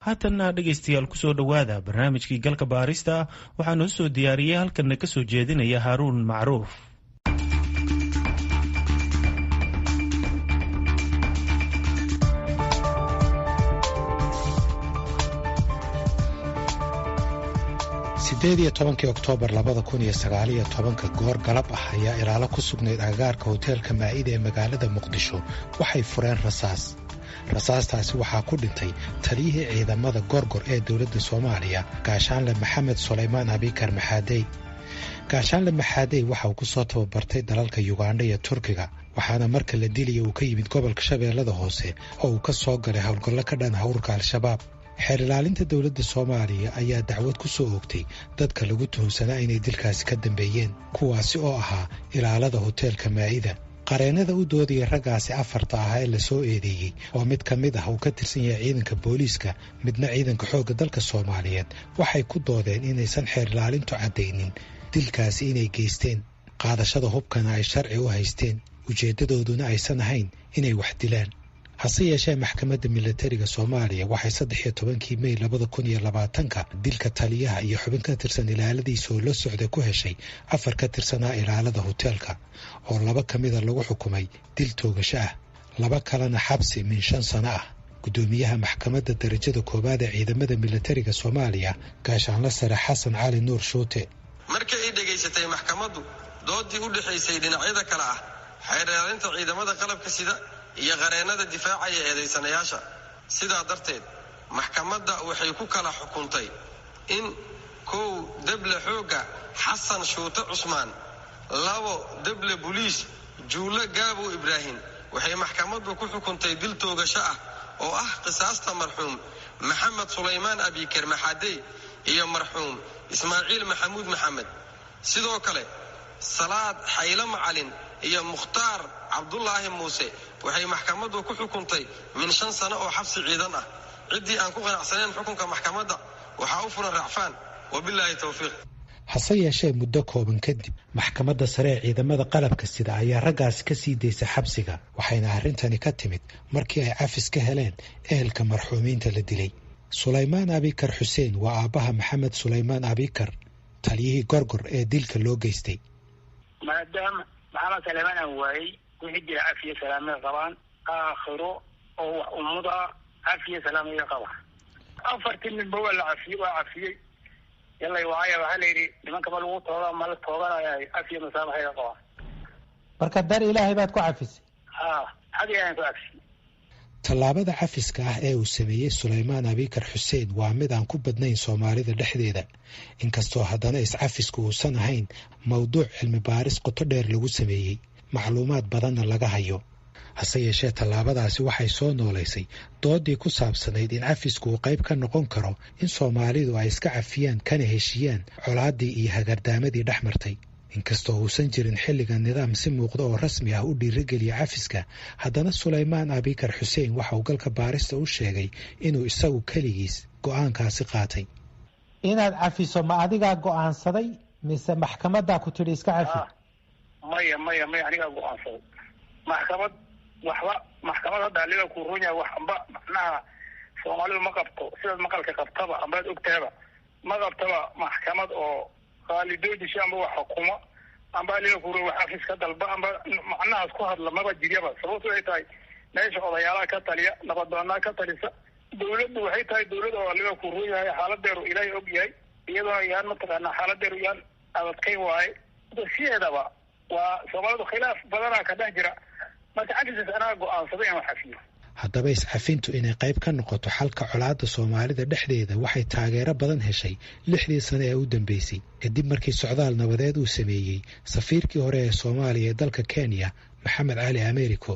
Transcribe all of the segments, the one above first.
haatanna dhegaystayaal kusoo dhowaada barnaamijkii galka baarista waxaa noo soo diyaariyey halkanna ka soo jeedinaya haaruun macruuf. Oktoobar 2019 goor galab ah ayaa ilaalo ku sugnayd agagaarka hoteelka Maa'ida ee magaalada Muqdisho waxay fureen rasaastaasi waxaa ku dhintay taliyihii ciidamada gorgor ee dowladda Soomaaliya gaashaanle Maxamed Sulaymaan Abikar Maxaadey. gaashaanle Maxaadey waxa uu ku soo tababartay dalalka Uganda iyo Turkiga waxaana marka la dilay uu ka yimid gobolka Shabeellada Hoose oo uu ka soo galay howlgallo ka dhan hawrka Al-Shabaab. xeer ilaalinta dowladda Soomaaliya ayaa dacwad ku soo oogtay dadka lagu tuhunsanaa inay dilkaasi ka dambeeyeen kuwaasi oo ahaa ilaalada hoteelka Maa'ida. qareennada u doodaya raggaasi afarta ah ee la soo eedeeyey oo mid ka mid ah uu ka tirsan yahay ciidanka booliiska midna ciidanka xoogga dalka Soomaaliyeed waxay ku doodeen inaysan xeer ilaalintu caddaynin dilkaasi inay geysteen qaadashada hubkana ay sharci u haysteen ujeeddadooduna aysan ahayn inay wax dilaan. hase yeeshee maxkamadda militariga Soomaaliya waxay 13 May 2020 dilka taliyaha iyo xubin ka tirsan ilaaladiisa oo la socday ku heshay 4 ka tirsanaa ilaalada hoteelka oo 2 ka mid ah lagu xukumay dil toogasho ah 2 kalena xabsi min 5 sano ah. gudoomiyaha maxkamadda darajada koowaad ee ciidamada militariga Soomaaliya gaashaanle sare Xasan Cali Nuur Shuute markii ay dhageysatay maxkamaddu doodii u dhaxaysay dhinacyada kala ah xeer ilaalinta ciidamada qalabka sida iyo qareennada difaacaya eedeysanayaasha sidaa darteed maxkamadda waxay ku kala xukuntay in 1 dable xooga Xasan Shuute Cusmaan 2 dable booliis Juule Gaabo Ibraahim waxay maxkamaddu ku xukuntay dil toogasho ah oo ah qisaasta marxuum Maxamed Sulaymaan Abikar Maxaadey iyo marxuum Ismaaciil Maxamuud Maxamed. sidoo kale Salaad Xayla Macalin iyo Mukhtaar Cabdullaahi Muuse waxay maxkamaddu ku xukuntay min 5 sano oo xabsi ciidan ah. cidii aan ku qanacsaneyn xukunka maxkamadda waxaa u furan racfaan. wabillahi tawfiiq. hase yeeshee muddo kooban kadib maxkamadda sare ee ciidamada qalabka sida ayaa raggaasi ka sii daysay xabsiga waxayna arrintani ka timid markii ay cafis ka heleen ehelka marxuumiinta la dilay. Sulaymaan Abikar Xuseen waa aabbaha Maxamed Sulaymaan Abikar taliyihii gorgor ee dilka loo geystay. maadaama maxamed Sulaymaan waayay wixii jira cafiye salaamada qabaan aakhiro oo ummada cafiye salaamada qabaan 4 nin baa la cafiyay yalla waxa la yiri nimanka ma lagu toogaa ma la tooganayay cafiye masaabaha qabaan marka dar Ilaahay baad ku cafisay. hadiyaan ku cafisay. tallaabada cafiska ah ee uu sameeyey Sulaymaan Abikar Xuseen waa mid aan ku badnayn Soomaalida dhexdeeda inkastoo haddana iscafisku uusan ahayn mawduuc cilmi baaris qoto dheer lagu sameeyey macluumaad badanna laga hayo. hase yeeshee tallaabadaasi waxay soo nooleysay doodii ku saabsanayd in cafisku uu qayb ka noqon karo in Soomaalidu ay iska cafiyaan kana heshiiyaan colaadii iyo hagardaamadii dhex martay. inkastoo uusan jirin xilligan nidaam si muuqda oo rasmi ah u dhiirigeliya cafiska haddana Sulaymaan Abikar Xuseen waxa uu galka baarista u sheegay inuu isagu keligiis go'aankaasi qaatay. inaad cafiso ma adigaa go'aansaday mise maxkamadda ku tiri iska cafi? maya aniga go'aansaday. maxkamad hadda aliga ku ruunya waxba macnaha Soomaalidu ma qabto sida maqalka qabtaba ama ogtaaba ma qabtaba maxkamad oo qaalidoodii shamba wax xukuma amba aliga ku ruunya xafis ka dalba amba macnaha ku hadla maba jiriyaba sababtu ay tahay meesha odayaalaha ka taliya nabadoonnaa ka talisa dawladdu waxay tahay dawlad oo aliga ku ruunya xaaladeedu Ilaahay og yahay iyadoo ayaan mataqaanaa xaaladeedu yaan adadkayn waaye sideedaba waa Soomaalidu khilaaf badanaa ka dhex jira marka cafis anaa go'aansaday inaan xafiyo. haddaba iscafintu inay qayb ka noqoto xalka colaadda Soomaalida dhexdeeda waxay taageero badan heshay 6 sano ee u dambeysay kadib markii socdaal nabadeed uu sameeyey safiirkii hore ee Soomaaliya ee dalka Kenya Maxamed Cali Americo.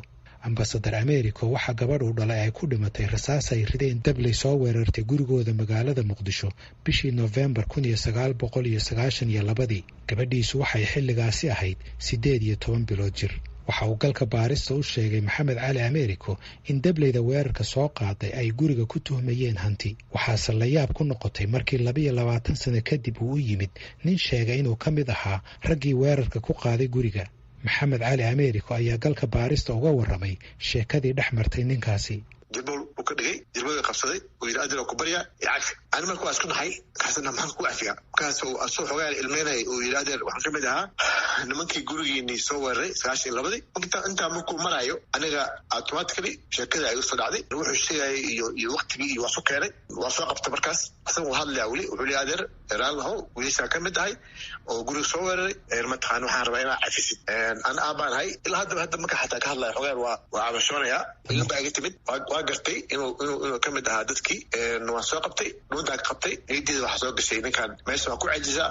ambasadar Americo waxa gabadh uu dhalay ay ku dhimatay rasaas ay rideen dabley soo weerartay gurigooda magaalada Muqdisho bishii November 1992. gabadhiisu waxay xilligaasi ahayd 18 bilood jir. waxa uu galka baarista u sheegay Maxamed Cali Americo in dableyda weerarka soo qaaday ay guriga ku tuhmayeen hanti. waxaase la yaab ku noqotay markii 22 sano kadib uu u yimid nin sheegay inuu ka mid ahaa raggii weerarka ku qaaday guriga. Maxamed Cali Americo ayaa galka baarista uga warramay sheekadii dhex martay ninkaasi. dib u uu ka dhigay dirmada qabsaday oo yidhi adil ku baryaa cafi ani marka waa isku nahay kaasna maxaan ku cafiyaa markaasuu asoo xogaa ilmeynay uu yidhi adeer waxaan kamid ahaa nimankii gurigiinii soo weeraray 92 intaa markuu marayo aniga automatically sheekada ay usoo dhacday wuxuu sheegayay iyo waqtigii iyo waa soo keenay waa soo qabta markaas asaga uu hadlaya weli wuxuu leeyahay adeer eraalaho wiilashaa ka mid ahay oo guriga soo weeraray mataqaan waxaan rabaa inaa cafisid an aabaan ahay ilaa hadda marka xataa ka hadlaya xogaan waa cabashoonayaa ilan baa iga timid waa gartay inuu ka mid ahaa dadkii waan soo qabtay dhuuntaa ka qabtay niyaddeeda waxaa soo gashay ninkan meesha waa ku cajisaa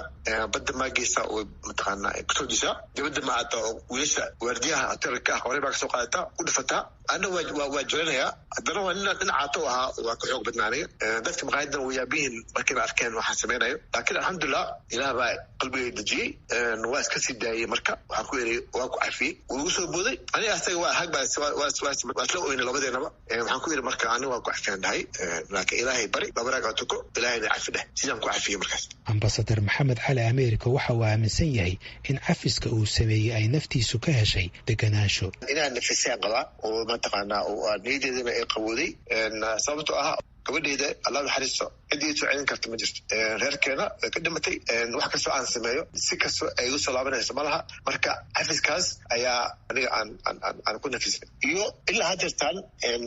badda maageesa oo mataqaana kusoo jisaa dibadda ma aata oo wiilasha waardiyaha hotelka ah horey baa kasoo qaadataa u dhifataa ana waa jelinayaa haddana waa dhinacaato ahaa waa ka xoog badnaanay dadka maqaayadan way yaabihiin markayna arkeen waxaan samaynayo laakiin alxamdulilah ilaah baa qalbigay dejiyey waa iska sii daayey marka waxaan ku eriyey waa ku cafiyey wuu igu soo booday aniga asaga waa hag baa isla oyna labadeenaba waxaan ku iri marka aniga waa ku cafiyaan dhahay laakiin ilaahay bari labaraaga tuko ilaahayna cafi dheh sidaan ku cafiyey markaas ambasadar maxamed cali ameerika waxa uu aaminsan yahay in cafiska uu sameeyey ay naftiisu ka heshay deganaansho inaan nafisaan qabaa oo mataqaanaa oo niyadeedana ay qabooday sababtoo ah gabadheyda allah naxariisto ciddii soo celin karta ma jirto reerkeena way ka dhimatay wax kastoo aan sameeyo si kastoo ay igu soo laabanayso ma laha marka cafiskaas ayaa aniga aan ku nafisay iyo ilaa hadeertaan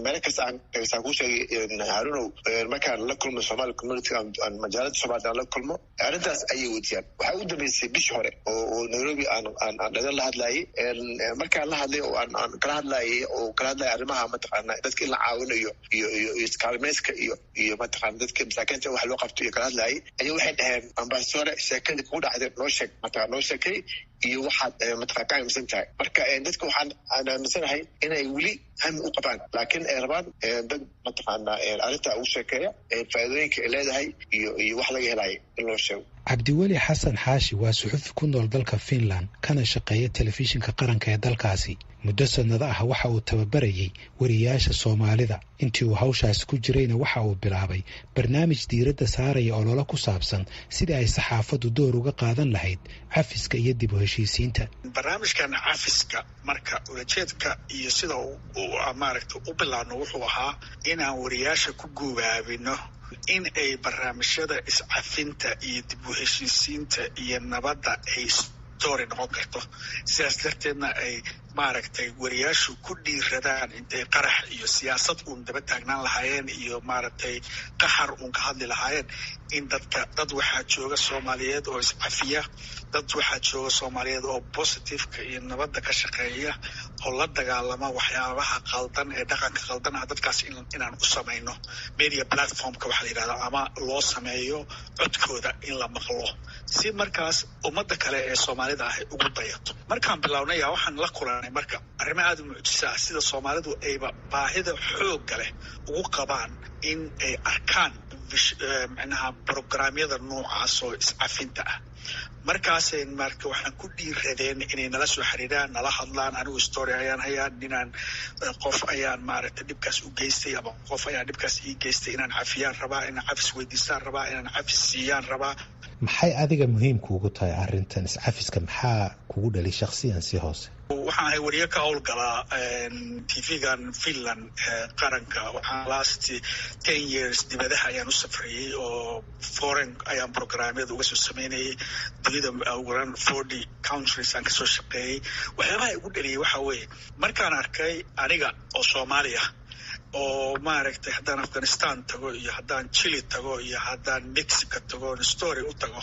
meel kasta aan kuu sheegay haarunow markaan la kulmo Somali community aan majaalada Soomaalida aan la kulmo arrintaas ayay weydiiyaan waxaa ugu dambeysay bishii hore oo Nairobi aan dhagan la hadlayay markaan la hadlay oo aan kala hadlayay arrimaha mataqaana dadka in la caawinayo iyo iskaalmeyska iyo mataqaana dadka masaakiinta wax loo qabto iyo kala hadlayay ayaa waxay dhaheen ambasadore sheekadii kugu dhacday noo sheeg mataqaana noo sheekay iyo waxaad mataqaana ka aaminsan tahay marka dadka waxaan aaminsanahay inay weli hami u qabaan laakiin ay rabaan dad mataqaana arrinta ugu sheekeeya faa'iidooyinka ay leedahay iyo wax laga helayo in loo sheego cabdiweli xasan xaashi waa suxufi ku nool dalka Finland kana shaqeeya telefishinka qaranka ee dalkaasi muddo sanado ah waxa uu tababarayay wariyaasha Soomaalida intii uu hawshaas ku jirayna waxa uu bilaabay barnaamij diiradda saaraya olole ku saabsan sidii ay saxaafadu door uga qaadan lahayd cafiska iyo dib u heshiisiinta barnaamijkan cafiska marka ulajeedka iyo sida uu maaragtay u bilaabno wuxuu ahaa inaan wariyaasha ku guubaabino in ay barnaamijyada iscafinta iyo dib u heshiisiinta iyo nabadda ay story noqon karto sidaas darteedna ay maaragtay wariyaashu ku dhiiradaan intay qarax iyo siyaasad uun daba taagnaan lahaayeen iyo maaragtay qaxar uun ka hadli lahaayeen in dad waxaa jooga Soomaaliyeed oo iscafiya dad waxaa jooga Soomaaliyeed oo positiveka iyo nabadda ka shaqeeya oo la dagaalama waxyaabaha qaldan ee dhaqanka qaldan ah dadkaas inaan u samayno media platformka waxaa la yidhahdaa ama loo sameeyo codkooda in la maqlo si markaas ummadda kale ee Soomaalida ah ugu dayato markaan bilownay waxaan la kulanay marka arrimo aad u mucjisa ah sida Soomaalidu ayba baahida xoogga leh ugu qabaan in ay arkaan macnaha programyada noocaas oo iscafinta ah markaasay marka waxaan ku dhiiradeen inay nala soo xiriiraan nala hadlaan anigu story ayaan hayaa inaan qof ayaan maaragtay dhibkaas u geystay ama qof ayaan dhibkaas ii geystay inaan cafiyaan rabaa inaan cafis weydiistaan rabaa inaan cafis siiyaan rabaa maxay adiga muhiim kuugu tahay arrintan iscafiska maxaa kugu dhali shakhsiyan si hoose waxaan ahay wariye ka howlgalaa TV-gan Finland qaranka waxaan last 10 years dibadaha ayaan u safrayay oo foreign ayaan programyada uga soo sameynayay dunida uguran 40 countries aan kasoo shaqeeyey waxyaabaha igu dhaliyay waxaa weeye markaan arkay aniga oo Soomaaliya oo maaragtay haddaan Afghanistan tago iyo haddaan Chile tago iyo haddaan Mexico tago story u tago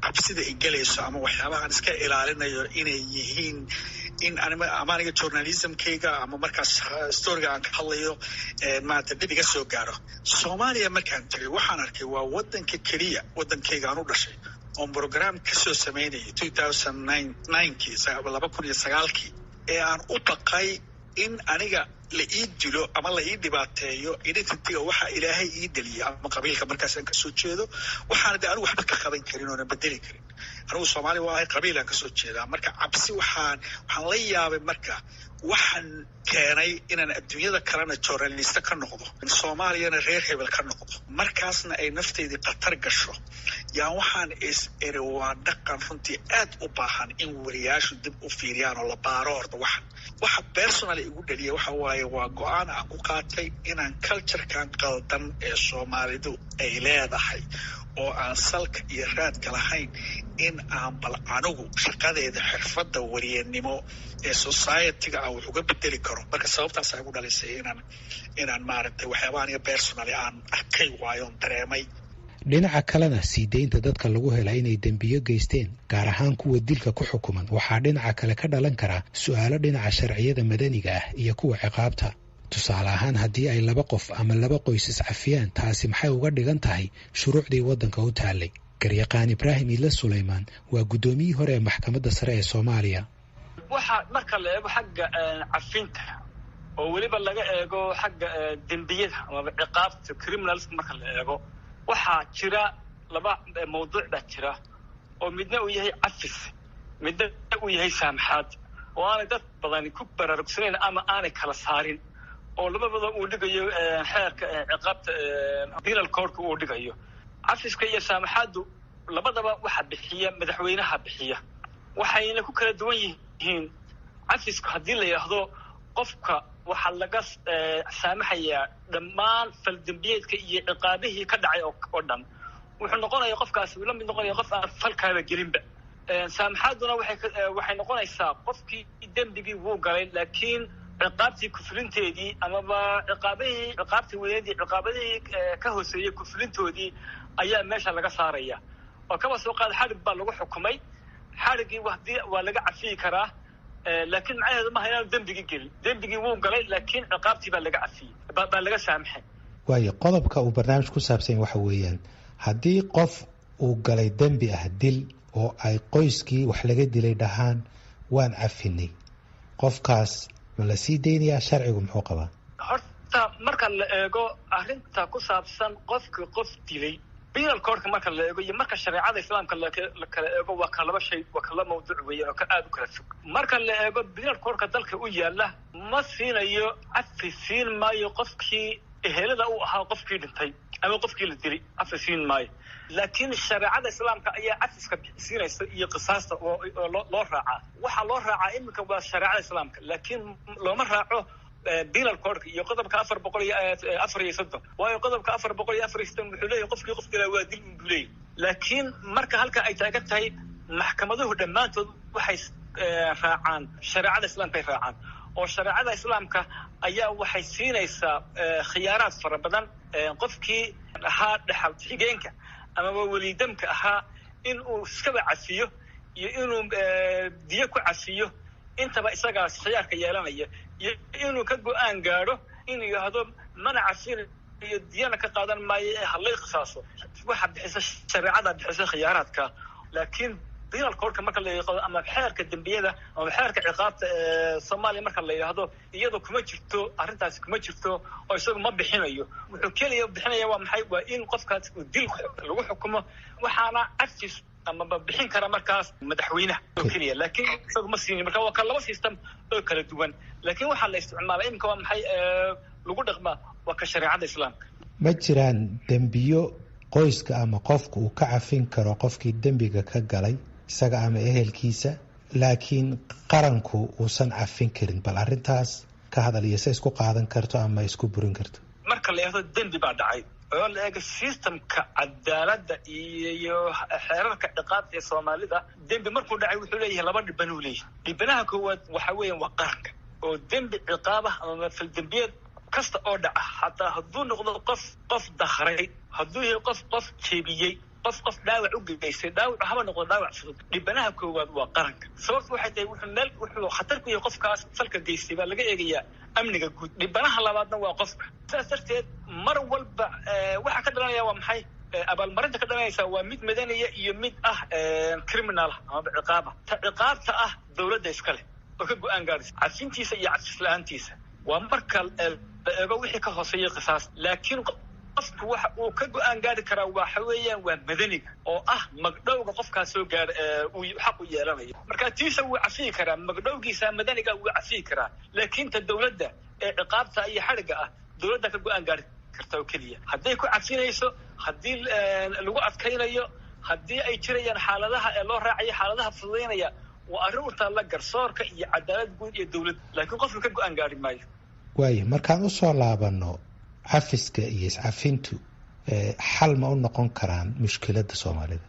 cabsida ay galayso ama waxyaabaha aan iska ilaalinayo inay yihiin in aniga journalismkayga ama markaas storyga aan ka hadlayo maanta dhib iga soo gaaro Soomaaliya markaan tagay waxaan arkay waa wadanka keliya wadankayga aan u dhashay oo program ka soo sameynayay 2009 ee aan u baqay in aniga la ii dilo ama la ii dhibaateeyo identityga waxa ilaahay ii dhaliyay ama qabiilka markaas aan kasoo jeedo waxaana de anigu waxba ka qaban karin oona bedeli karin anigu Soomaali waa ahay qabiilaan kasoo jeedaa marka cabsi waxaan la yaabay marka waxaan keenay inaan adduunyada kalena journalist ka noqdo Soomaaliyana reer hebel ka noqdo marka markaasna ay nafteedii khatar gasho yaan waxaan is eri waa dhaqan runtii aad u baahan in wariyaashu dib u fiiriyaan oo la baaro horta waxa personally igu dhaliya waxa waaye waa go-aan aan ku qaatay inaan culturekan qaldan ee Soomaalidu ay leedahay oo aan salka iyo raadka lahayn in aan bal anigu shaqadeeda xirfadda wariyanimo ee society-ga aan wax uga bedeli karo marka sababtaas ay ugu dhalisay inaan maaragtay waxyaabahan iyo personally aan arkay waayoon dareemay. dhinaca kalena sii deynta dadka lagu hela inay dembiyo geysteen gaar ahaan kuwa dilka ku xukuman waxaa dhinaca kale ka dhalan karaa su'aalo dhinaca sharciyada madaniga ah iyo kuwa ciqaabta. tusaale ahaan haddii ay 2 qof ama 2 qoys iscafiyaan taasi maxay uga dhigan tahay shuruucdii waddanka u taallay. garyaqaan Ibraahim Ila Suleymaan waa guddoomiyihii hore ee maxkamadda sare ee Soomaaliya. waxa marka la eego xagga cafinta oo weliba laga eego xagga dembiyada ama ciqaabta criminals marka la eego waxaa jira 2 mawduuc baa jira oo midna uu yahay cafis midna uu yahay saamaxaad oo aanay dad badan ku baraarugsaneyn ama aanay kala saarin oo labadaba uu dhigayo xeerka ciqaabta penal code uu dhigayo. cafiska iyo saamaxaadu labadaba waxa bixiya madaxweynaha bixiya waxayna ku kala duwan yihiin. cafiska haddii la yiraahdo qofka waxa laga saamaxayaa dhammaan faldambiyeedka iyo ciqaabihii ka dhacay oo dhan wuxuu noqonayaa qofkaasi uu la mid noqonayaa qof aan falkaaba gelinba. saamaxaaduna waxay noqonaysaa qofkii dembigii wuu galay laakiin ciqaabtii kufrinteedii amaba ciqaabtii wadaadii ciqaabadii ka hooseeyay kufrintoodii ayaa meesha laga saaraya oo kaba soo qaad xarig baa lagu xukumay xarigii waa laga cafiyi karaa laakiin macnaheedu maaha inaan dembigii wuu galay laakiin ciqaabtii baa laga cafiyey baa laga saamaxay. waayo qodobka uu barnaamij ku saabsan waxa weeyaan haddii qof uu galay dembi ah dil oo ay qoyskii wax laga dilay dhahaan waan cafinay qofkaas ma la sii deynayaa sharcigu muxuu qabaa? horta marka la eego arrinta ku saabsan qofka qof dilay penal code marka la eego iyo marka shareecada islaamka la kala eego waa kala laba shay waa kala mawduuc weeye oo ka aad u kala fog. marka la eego penal code dalka u yaala ma siinayo afisiin maayo qofkii ehelada uu ahaa qofkii dhintay ama qofkii la dilay afisiin maayo laakiin shareecada islaamka ayaa afiska siinaysa iyo qisaasta oo loo raacaa waxa loo raacaa iminka waa shareecada islaamka laakiin looma raaco penal code iyo qodobka 434 waayo qodobka 434 wuxuu leeyahay qofkii qof kale waa dil u leeyahay laakiin marka halka ay taagan tahay maxkamaduhu dhammaantood waxay raacaan shareecada islaamka ay raacaan oo shareecada islaamka ayaa waxay siinaysaa khiyaaraad fara badan qofkii ahaa dhaxal xigeenka ama walidamka ahaa in uu iska cafiyo iyo inuu diyo ku cafiyo intaba isagaas khiyaarka yeelanaya iyo inuu ka go'aan gaaro inuu yiraahdo mana cafin iyo diyana ka qaadan maayo halay qisaaso waxa bixisa shareecada bixisa khiyaaraadka laakiin penal code marka la yiraahdo ama xeerka dambiyada ama xeerka ciqaabta Soomaaliya marka la yiraahdo iyadoo kuma jirto arrintaas kuma jirto oo isagu ma bixinayo wuxuu kaliya bixinaya waa maxay waa in qofkaas uu dil lagu xukumo waxaana afis ama bixin kara markaas madaxweynaha kaliya laakiin isagu ma siin marka waa kala laba system oo kala duwan laakiin waxa la isticmaalaa imka waa maxay lagu dhaqmaa waa ka shareecada islaamka. ma jiraan dembiyo qoyska ama qofku uu ka cafin karo qofkii dembiga ka galay isaga ama ehelkiisa laakiin qaranku uusan cafin karin bal arrintaas ka hadal iyo se isku qaadan karto ama isku burin karto? marka la eego dembi baa dhacay oo la eego systemka cadaaladda iyo xeerarka ciqaabta ee Soomaalida dembi markuu dhacay wuxuu leeyahay 2 dhiban uu leeyahay. dhibanaha koowaad waxa weeyaan waa qaranka oo dembi ciqaab ah ama faldambiyad kasta oo dhaca hataa hadduu noqdo qof dakhray hadduu yahay qof jeebiyey qof dhaawac u geystay dhaawac haba noqdo dhaawac fudud dhibanaha koowaad waa qaranka sababtu waxay tahay wuxuu khatar ku yahay qofkaas falka geystay baa laga eegayaa amniga guud. dhibanaha labaadna waa qofka sidaas darteed mar walba waxa ka dhalanaya waa maxay abaalmarinta ka dhalanaysa waa mid madaniya iyo mid ah criminal ama ciqaaba ciqaabta ah dawladda iskale oo ka go'aan gaaraysa cafintiisa iyo cafis la'aantiisa waa marka eego wixii ka hooseeya qisaas laakiin qofku waxa uu ka go'aan gaari karaa waxa weeyaan waa madaniga oo ah magdhowga qofkaas soo gaar uu xaq u yeelanayo marka tiisa wuu cafiyi karaa magdhowgiisa madaniga wuu cafiyi karaa laakiin ta dawladda ee ciqaabta iyo xariga ah dawladda ka go'aan gaari kartaa oo keliya hadday ku cafinayso, haddii lagu adkaynayo, haddii ay jirayaan xaaladaha ee loo raacayo xaaladaha fududaynaya, waa arrin u taalla garsoorka iyo cadaalad guud iyo dawladda, laakiin qofka ka go-aan gaari maayo. waayo markaan usoo laabano cafiska iyo iscafintu xal ma u noqon karaan mushkiladda soomaalida?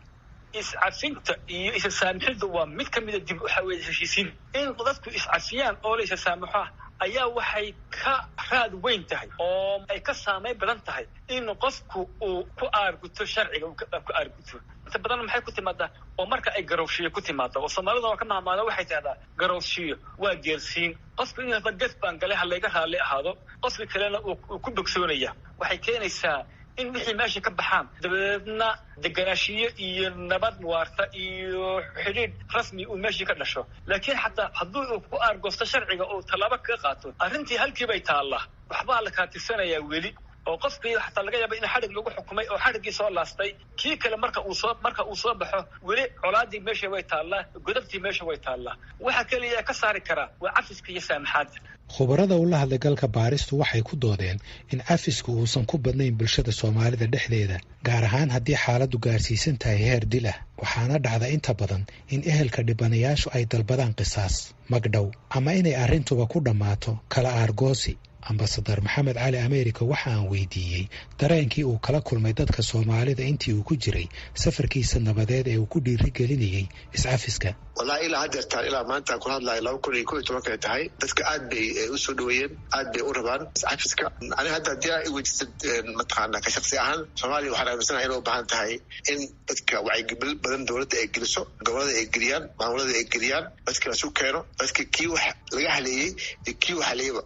iscafinta iyo isasaamixidda waa mid ka mida dib waxa weeye heshiisiin. in dadku iscafiyaan oo la isasaamaxo ayaa waxay ka raad weyn tahay oo ay ka saameyn badan tahay in qofku uu ku aarguto sharciga, uu ku aarguto. inta badan maxay ku timaadaa oo marka ay garowshiyo ku timaado, oo Soomaalida waa ka mahmaada waxay tahdaa garowshiyo waa geersiin. qofku inuu hadda gaf baan galay halayga raalli ahaado, qofka kalena uu ku bogsoonaya, waxay keenaysaa in wixii meesha ka baxaan, dabadeedna deganaashiyo iyo nabad waarta iyo xidhiidh rasmi uu meeshii ka dhasho. laakiin xataa hadduu uu ku aargoosto sharciga oo tallaabo kaga qaato, arrintii halkii bay taallaa, waxbaa la kaatirsanayaa weli, oo qofkii xataa laga yaaba in xadhig lagu xukumay oo xadhiggii soo laastay, kii kale marka uu soo baxo weli colaadii meesha way taallaa, godabtii meesha way taallaa. waxa keliya ee ka saari karaa waa cafiska iyo saamaxaadda. khubarada ula hadlay galka baaristu waxay ku doodeen in cafisku uusan ku badnayn bulshada soomaalida dhexdeeda, gaar ahaan haddii xaaladdu gaarsiisan tahay heer dil ah. waxaana dhacda inta badan in ehelka dhibanayaashu ay dalbadaan qisaas, magdhow, ama inay arrintuba ku dhammaato kala aargoosi. ambasadar maxamed cali america waxa aan weydiiyey dareenkii uu kala kulmay dadka soomaalida intii uu ku jiray safarkiisa nabadeed ee uu ku dhiirigelinayay iscafiska. wallahi ilaa haddeertaan ilaa maanta ku hadlayo 2011 tahay, dadka aad bay usoo dhaweeyeen, aad bay u rabaan iscafiska. aniga hadda haddii ay weydiisad mataqaana ka shaksi ahaan, soomaaliya waxaan aaminsanahay inay u baahan tahay in dadka wacyigelin badan dowladda ay geliso, gobolada ay geliyaan, maamulada ay geliyaan, dadka lasu keeno, dadka kii wax laga haleeyey iyo kii wax haleeyaba.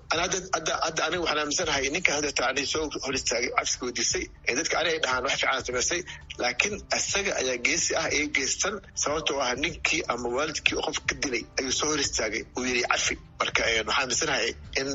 hadda aniga waxaan aaminsanahay ninka haddeerta anay soo hor istaagay cafiska weydiisay ee dadka anay dhahaan wax fiican samaysay, laakiin isaga ayaa geesi ah ee geystan, sababtoo ah ninkii ama waalidkii oo qof ka dilay ayuu soo hor istaagay uu yidhi cafi. marka waxaan aaminsanahay in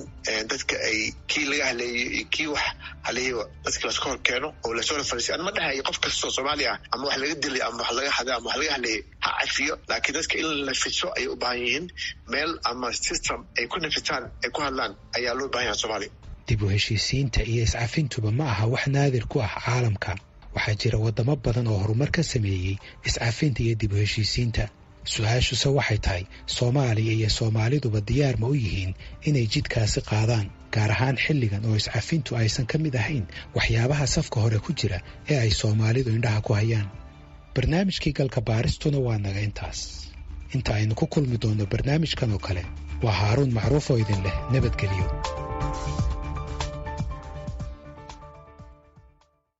dadka ay kii laga haleeyey iyo kii wax haleeyaba dadka laska hor keeno oo lasoo hor fariisiyo. an ma dhahayo qof kastoo Soomaali ah ama wax laga dilay ama wax laga haday ama wax laga haleeyey ha cafiyo, laakiin dadka in la nafiso ayay u baahan yihiin, meel ama system ay ku nafitaan ay ku hadlaan ayaa loo baahan yahay Soomaaliya. dib u heshiisiinta iyo iscafintuba ma aha wax naadir ku ah caalamka. waxaa jira wadamo badan oo horumar ka sameeyey iscafinta iyo dib u heshiisiinta. su-aashuse waxay tahay Soomaaliya iyo Soomaaliduba diyaar ma u yihiin inay jidkaasi qaadaan, gaar ahaan xilligan oo iscafintu aysan ka mid ahayn waxyaabaha safka hore ku jira ee ay Soomaalidu indhaha ku hayaan. barnaamijkii galka baaristuna waa naga intaas. inta aynu ku kulmi doonno barnaamijkan oo kale, waa Haaruun Macruuf oo idin leh nabadgelyo.